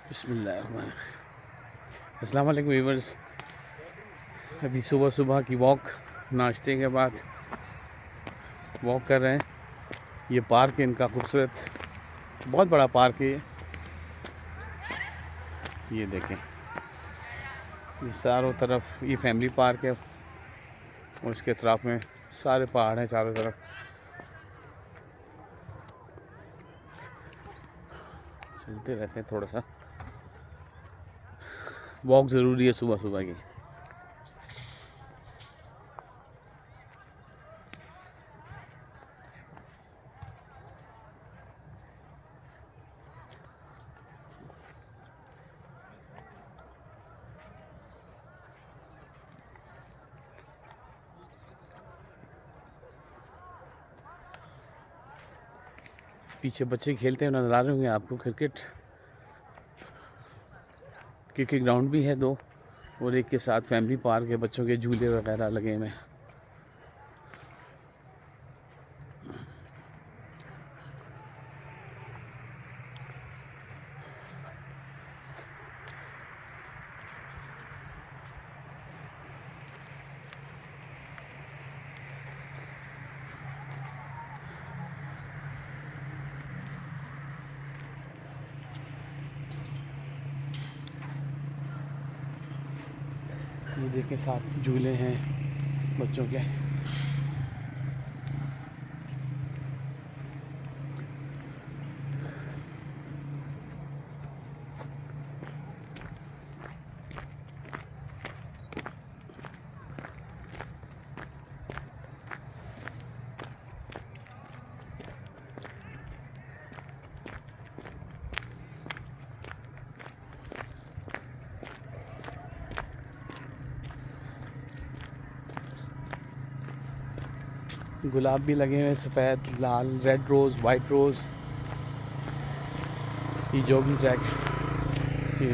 बिस्मिल्लाह। अस्सलाम वालेकुम व्यूअर्स। अभी सुबह सुबह की वॉक, नाश्ते के बाद वॉक कर रहे हैं। ये पार्क है इनका खूबसूरत, बहुत बड़ा पार्क है ये देखें। ये चारों तरफ ये फैमिली पार्क है और इसके अतराफ में सारे पहाड़ हैं चारों तरफ। चलते रहते हैं, थोड़ा सा वॉक ज़रूरी है सुबह सुबह की। पीछे बच्चे खेलते हुए नजर आ रहे होंगे आपको। क्रिकेट ग्राउंड भी है दो, और एक के साथ फैमिली पार्क है, बच्चों के झूले वगैरह लगे हुए हैं। ये देखें, साथ झूले हैं बच्चों के। गुलाब भी लगे हुए हैं, सफ़ेद, लाल, रेड रोज़, वाइट रोज़। ये जॉगिंग ट्रैक, ये